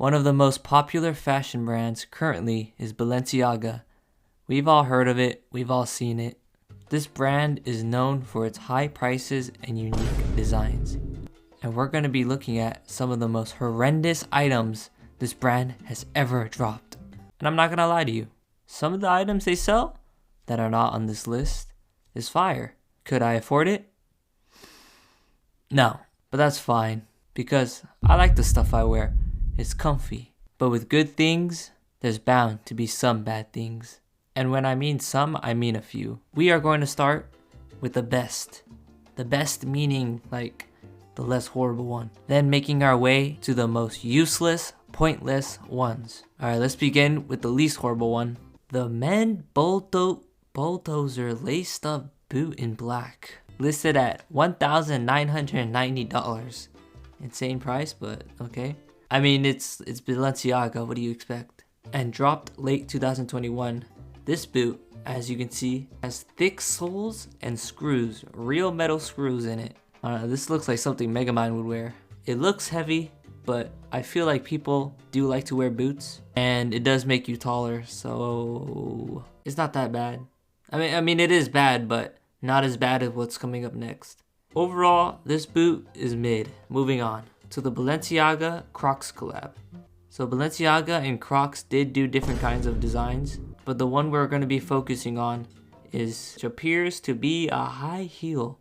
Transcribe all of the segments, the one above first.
One of the most popular fashion brands currently is Balenciaga. We've all heard of it, we've all seen it. This brand is known for its high prices and unique designs. And we're going to be looking at some of the most horrendous items this brand has ever dropped. And I'm not going to lie to you, some of the items they sell that are not on this list is fire. Could I afford it? No, but that's fine because I like the stuff I wear. It's comfy. But with good things, there's bound to be some bad things. And when I mean some, I mean a few. We are going to start with the best. The best meaning like the less horrible one. Then making our way to the most useless, pointless ones. Alright, let's begin with the least horrible one. The men bulldozer laced up boot in black. Listed at $1,990. Insane price, but okay. I mean, it's Balenciaga, what do you expect? And dropped late 2021. This boot, as you can see, has thick soles and screws, real metal screws in it. I don't know, this looks like something Megamind would wear. It looks heavy, but I feel like people do like to wear boots, and it does make you taller, so it's not that bad. I mean, it is bad, but not as bad as what's coming up next. Overall, this boot is mid. Moving on to the Balenciaga Crocs collab. So Balenciaga and Crocs did do different kinds of designs, but the one we're going to be focusing on is which appears to be a high heel.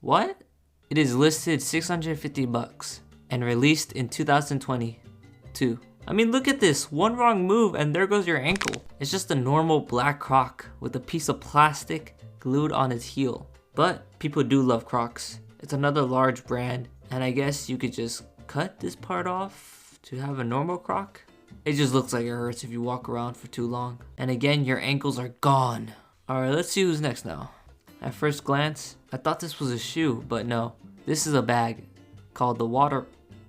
What? It is listed $650 and released in 2022. I mean, look at this. One wrong move and there goes your ankle. It's just a normal black Croc with a piece of plastic glued on its heel. But people do love Crocs. It's another large brand, and I guess you could just cut this part off to have a normal Croc. It just looks like it hurts if you walk around for too long. And again, your ankles are gone. Alright, let's see who's next now. At first glance, I thought this was a shoe, but no. This is a bag called the water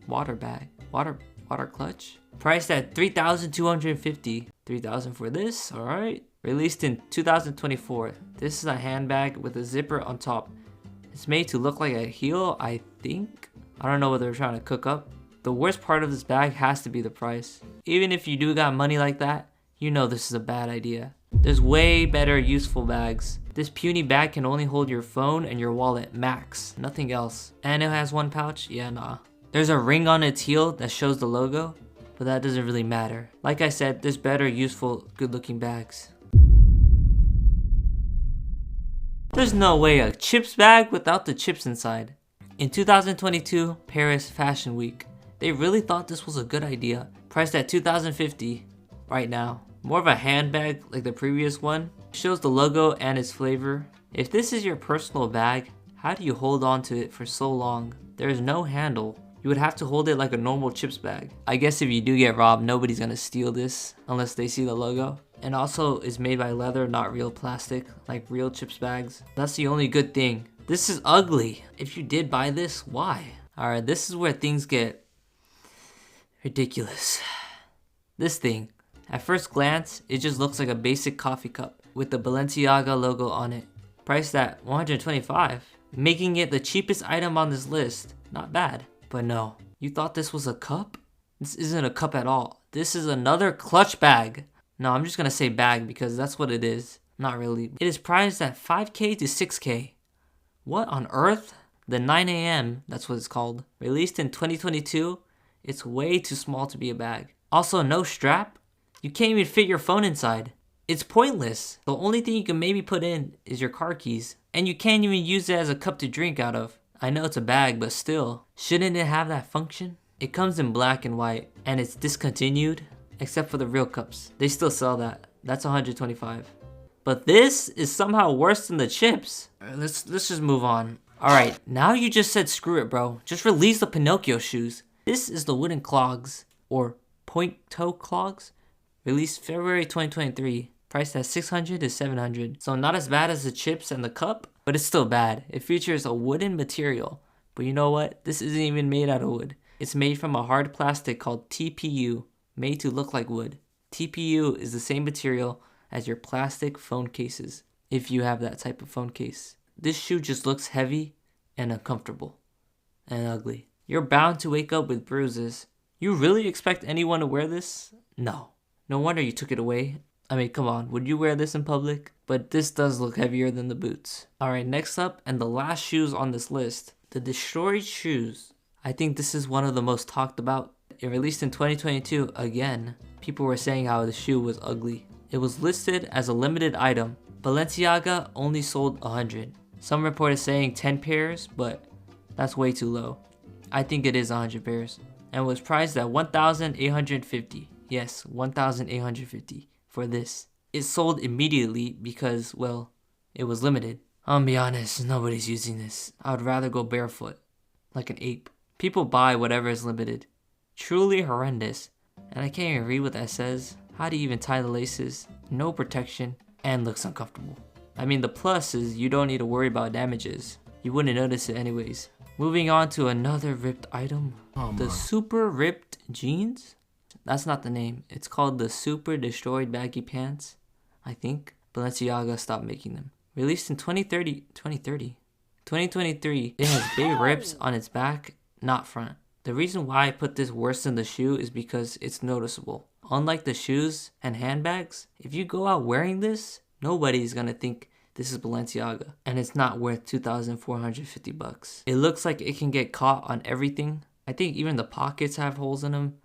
clutch. Priced at $3,250. $3,000 for this, alright. Released in 2024. This is a handbag with a zipper on top. It's made to look like a heel, I think. I don't know what they're trying to cook up. The worst part of this bag has to be the price. Even if you do got money like that, you know this is a bad idea. There's way better useful bags. This puny bag can only hold your phone and your wallet max, nothing else. And it has one pouch? Yeah, nah. There's a ring on its heel that shows the logo, but that doesn't really matter. Like I said, there's better, useful, good-looking bags. There's no way a chips bag without the chips inside. In 2022 Paris Fashion Week, they really thought this was a good idea. Priced at $2,050 right now. More of a handbag like the previous one. Shows the logo and its flavor. If this is your personal bag, how do you hold on to it for so long? There is no handle. You would have to hold it like a normal chips bag. I guess if you do get robbed, nobody's gonna steal this unless they see the logo. And also, it's made by leather, not real plastic, like real chips bags. That's the only good thing. This is ugly. If you did buy this, why? Alright, this is where things get ridiculous. This thing. At first glance, it just looks like a basic coffee cup with the Balenciaga logo on it. Priced at $125, making it the cheapest item on this list. Not bad. But no, you thought this was a cup? This isn't a cup at all. This is another clutch bag. No, I'm just gonna say bag because that's what it is. Not really. It is priced at $5K to $6K. What on earth? The 9am, that's what it's called. Released in 2022, it's way too small to be a bag. Also, no strap. You can't even fit your phone inside. It's pointless. The only thing you can maybe put in is your car keys. And you can't even use it as a cup to drink out of. I know it's a bag, but still. Shouldn't it have that function? It comes in black and white, and it's discontinued, except for the real cups. They still sell that. That's $125. But this is somehow worse than the chips. Let's just move on. Alright, now you just said screw it, bro. Just release the Pinocchio shoes. This is the wooden clogs, or point toe clogs. Released February 2023. Priced at $600 to $700. So not as bad as the chips and the cup, but it's still bad. It features a wooden material. But you know what? This isn't even made out of wood. It's made from a hard plastic called TPU, made to look like wood. TPU is the same material as your plastic phone cases, if you have that type of phone case. This shoe just looks heavy and uncomfortable and ugly. You're bound to wake up with bruises You really expect anyone to wear this? No. No wonder you took it away. I mean, come on, would you wear this in public? But this does look heavier than the boots. Alright, next up, and the last shoes on this list, the destroyed shoes. I think this is one of the most talked about. It released in 2022, again. People were saying how the shoe was ugly. It was listed as a limited item. Balenciaga only sold 100. Some reported saying 10 pairs, but that's way too low. I think it is 100 pairs. And was priced at 1,850. Yes, 1,850 for this. It sold immediately because, well, it was limited. I'll be honest, nobody's using this. I would rather go barefoot, like an ape. People buy whatever is limited. Truly horrendous. And I can't even read what that says. How do you even tie the laces? No protection, and looks uncomfortable. I mean, the plus is you don't need to worry about damages. You wouldn't notice it anyways. Moving on to another ripped item. The super ripped jeans? That's not the name. It's called the super destroyed baggy pants. I think Balenciaga stopped making them. Released in 2023. It has big rips on its back, not front. The reason why I put this worse than the shoe is because it's noticeable. Unlike the shoes and handbags, if you go out wearing this, nobody's gonna think this is Balenciaga, and it's not worth 2,450 bucks. It looks like it can get caught on everything. I think even the pockets have holes in them.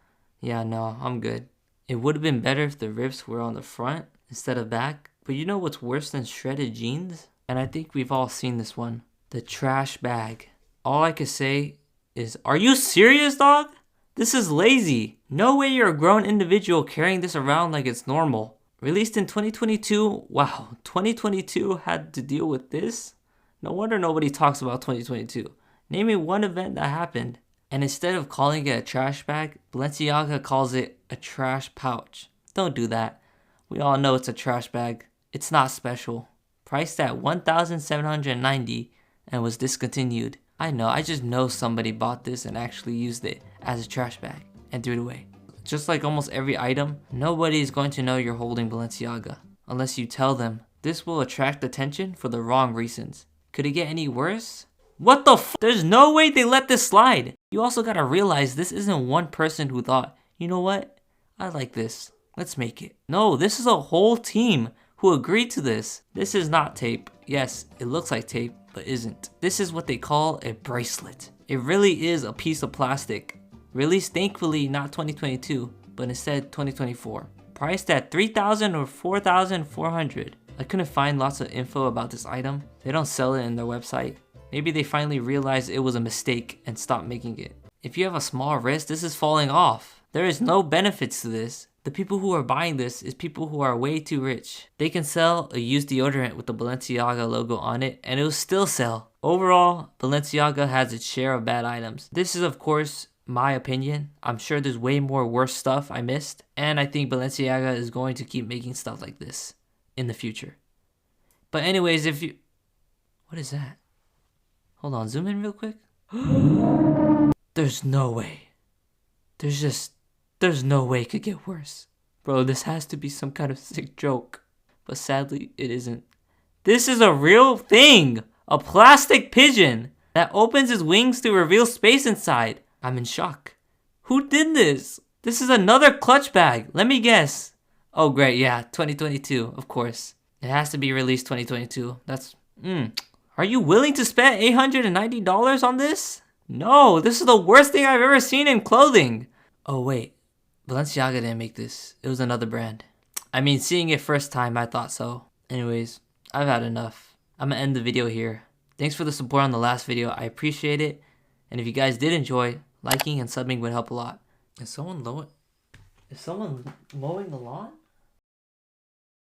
Yeah, no, I'm good. It would have been better if the rips were on the front instead of back. But you know what's worse than shredded jeans? And I think we've all seen this one. The trash bag. All I can say is, are you serious, dog? This is lazy. No way you're a grown individual carrying this around like it's normal. Released in 2022, wow, 2022 had to deal with this? No wonder nobody talks about 2022. Name me one event that happened. And instead of calling it a trash bag, Balenciaga calls it a trash pouch. Don't do that. We all know it's a trash bag. It's not special. Priced at $1,790 and was discontinued. I know, I just know somebody bought this and actually used it as a trash bag and threw it away. Just like almost every item, nobody is going to know you're holding Balenciaga unless you tell them. This will attract attention for the wrong reasons. Could it get any worse? What the f? There's no way they let this slide. You also gotta realize this isn't one person who thought, you know what? I like this. Let's make it. No, this is a whole team who agreed to this. This is not tape. Yes, it looks like tape, but isn't. This is what they call a bracelet. It really is a piece of plastic. Released thankfully not 2022, but instead 2024. Priced at $3,000 or $4,400. I couldn't find lots of info about this item. They don't sell it in their website. Maybe they finally realized it was a mistake and stopped making it. If you have a small wrist, this is falling off. There is no benefits to this. The people who are buying this is people who are way too rich. They can sell a used deodorant with the Balenciaga logo on it and it will still sell. Overall, Balenciaga has its share of bad items. This is of course my opinion. I'm sure there's way more worse stuff I missed. And I think Balenciaga is going to keep making stuff like this in the future. But anyways, if you... What is that? Hold on, zoom in real quick. There's no way. There's no way it could get worse. Bro, this has to be some kind of sick joke. But sadly, it isn't. This is a real thing! A plastic pigeon that opens its wings to reveal space inside. I'm in shock. Who did this? This is another clutch bag. Let me guess. Oh great, yeah, 2022, of course. It has to be released 2022. That's... Are you willing to spend $890 on this? No, this is the worst thing I've ever seen in clothing. Oh wait, Balenciaga didn't make this. It was another brand. I mean, seeing it first time, I thought so. Anyways, I've had enough. I'm gonna end the video here. Thanks for the support on the last video. I appreciate it. And if you guys did enjoy, liking and subbing would help a lot. Is someone mowing the lawn?